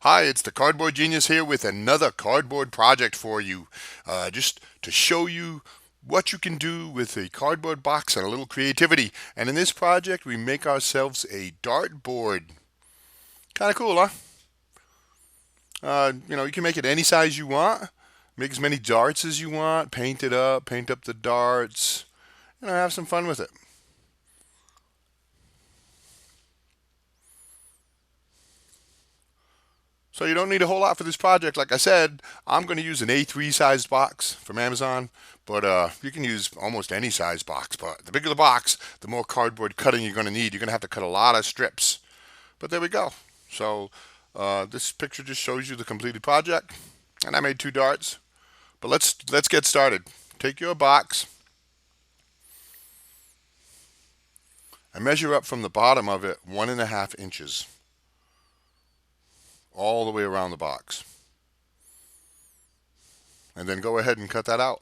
Hi, it's the Cardboard Genius here with another cardboard project for you. Just to show you what you can do with a cardboard box and a little creativity. And in this project, we make ourselves a dartboard. Kind of cool, huh? You can make it any size you want. Make as many darts as you want. Paint it up, paint up the darts. Have some fun with it. So you don't need a whole lot for this project. Like I said, I'm going to use an A3 sized box from Amazon, but you can use almost any size box. But the bigger the box, the more cardboard cutting you're going to need. You're going to have to cut a lot of strips. But there we go. So this picture just shows you the completed project, and I made 2 darts. But let's get started. Take your box and measure up from the bottom of it 1.5 inches all the way around the box. And then go ahead and cut that out.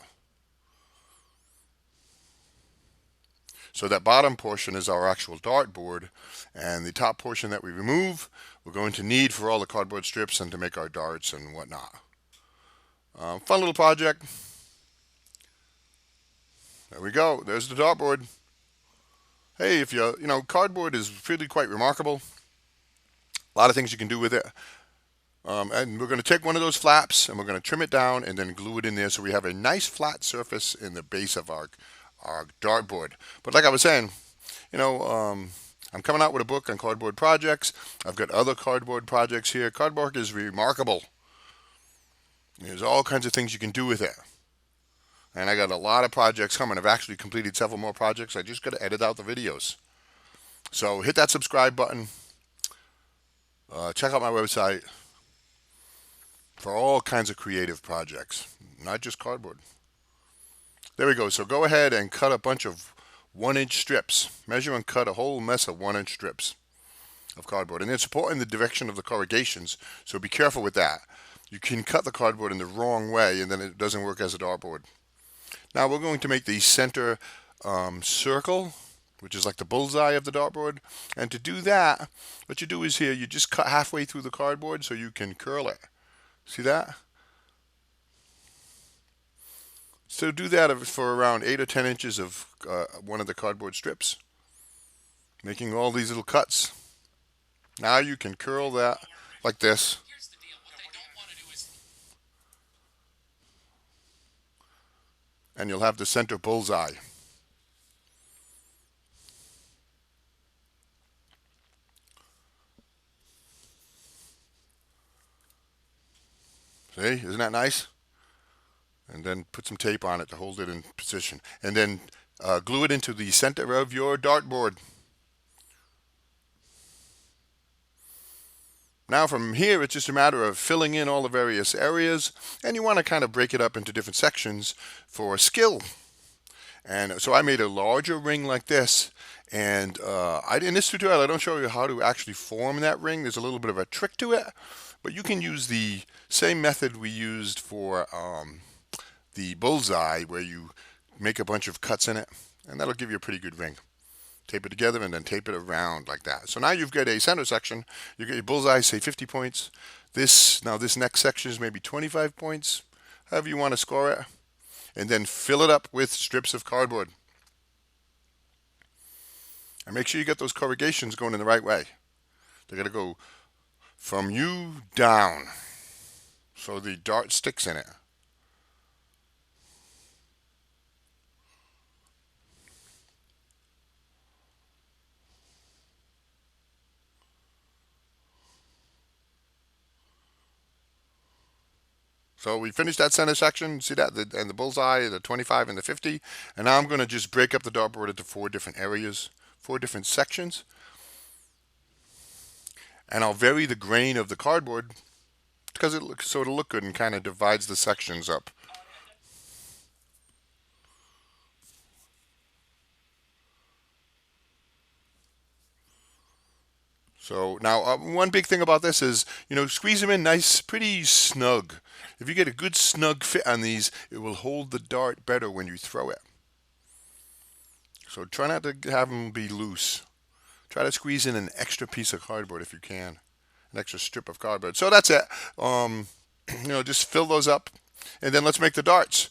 So that bottom portion is our actual dartboard, and the top portion that we remove, we're going to need for all the cardboard strips and to make our darts and whatnot. Fun little project. There we go. There's the dartboard. Hey, if cardboard is really quite remarkable. A lot of things you can do with it. And we're going to take one of those flaps and we're going to trim it down and then glue it in there so we have a nice flat surface in the base of our dartboard. But like I was saying, I'm coming out with a book on cardboard projects. I've got other cardboard projects here. Cardboard is remarkable. There's all kinds of things you can do with it. And I got a lot of projects coming. I've actually completed several more projects. I just got to edit out the videos. So hit that subscribe button. Check out my website for all kinds of creative projects, not just cardboard. There we go. So go ahead and cut a bunch of 1-inch strips. Measure and cut a whole mess of 1-inch strips of cardboard. And then support in the direction of the corrugations, so be careful with that. You can cut the cardboard in the wrong way and then it doesn't work as a dartboard. Now we're going to make the center circle, which is like the bullseye of the dartboard. And to do that, what you do is here, you just cut halfway through the cardboard so you can curl it. See that? So do that for around 8 or 10 inches of one of the cardboard strips, making all these little cuts. Now you can curl that like this. And you'll have the center bullseye. See, isn't that nice? And then put some tape on it to hold it in position. And then glue it into the center of your dartboard. Now from here, it's just a matter of filling in all the various areas, and you want to kind of break it up into different sections for skill. And so I made a larger ring like this, and in this tutorial I don't show you how to actually form that ring. There's a little bit of a trick to it, but you can use the same method we used for the bullseye, where you make a bunch of cuts in it, and that'll give you a pretty good ring. Tape it together and then tape it around like that. So now you've got a center section. You get your bullseye, say 50 points. This next section is maybe 25 points, however you want to score it. And then fill it up with strips of cardboard. And make sure you get those corrugations going in the right way. They're going to go from you down, so the dart sticks in it. So we finished that center section. See that? And the bullseye, the 25 and the 50. And now I'm going to just break up the dartboard into 4 different areas, 4 different sections. And I'll vary the grain of the cardboard because it'll look good and kind of divides the sections up. So now one big thing about this is, squeeze them in nice, pretty snug. If you get a good snug fit on these, it will hold the dart better when you throw it. So try not to have them be loose. Try to squeeze in an extra piece of cardboard if you can. an extra strip of cardboard. So that's it. Just fill those up, and then let's make the darts.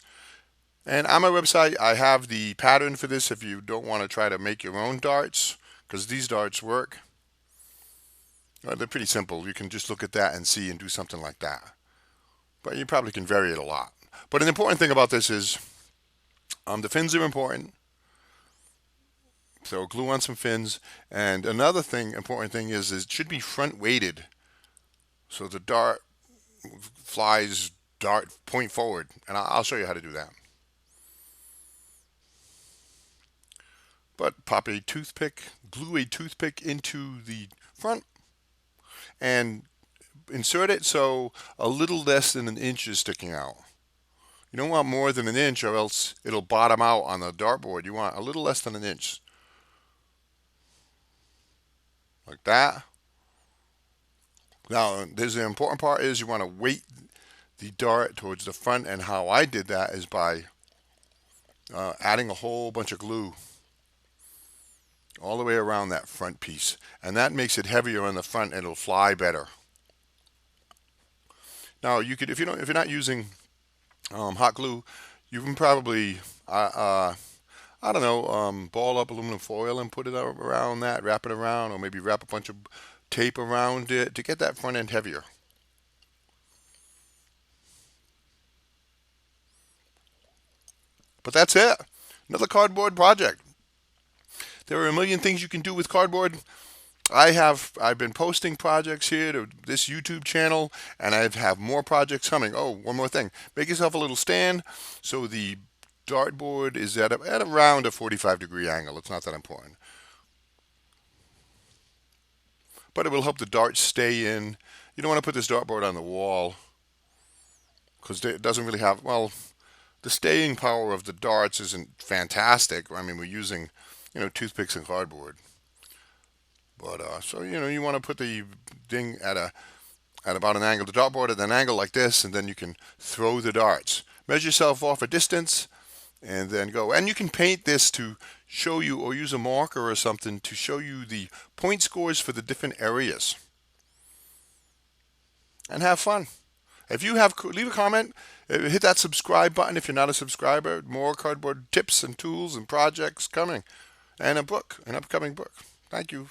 And on my website, I have the pattern for this if you don't want to try to make your own darts, because these darts work. They're pretty simple. You can just look at that and see and do something like that. But you probably can vary it a lot. But an important thing about this is the fins are important. So glue on some fins. And another important thing is it should be front weighted. So the dart flies point forward. And I'll show you how to do that. But pop a toothpick, glue a toothpick into the front, and insert it so a little less than an inch is sticking out. You don't want more than an inch or else it'll bottom out on the dartboard. You want a little less than an inch. Like that. Now, there's the important part is you want to weight the dart towards the front, and how I did that is by adding a whole bunch of glue all the way around that front piece, and that makes it heavier on the front and it'll fly better. Now you could, if you're not using hot glue, you can probably I don't know, ball up aluminum foil and put it around that, wrap it around, or maybe wrap a bunch of tape around it to get that front end heavier. But that's it. Another cardboard project. There are a million things you can do with cardboard. I've been posting projects here to this YouTube channel, and I have more projects coming. Oh, one more thing. Make yourself a little stand so the dartboard is at around a 45-degree angle. It's not that important. But it will help the darts stay in. You don't want to put this dartboard on the wall because it doesn't really have, well, the staying power of the darts isn't fantastic. I mean, we're using, toothpicks and cardboard. But so you want to put the thing at about an angle, the dartboard at an angle like this, and then you can throw the darts. Measure yourself off a distance, and then go. And you can paint this to show you, or use a marker or something to show you the point scores for the different areas. And have fun. If you have, leave a comment. Hit that subscribe button if you're not a subscriber. More cardboard tips and tools and projects coming, and an upcoming book. Thank you.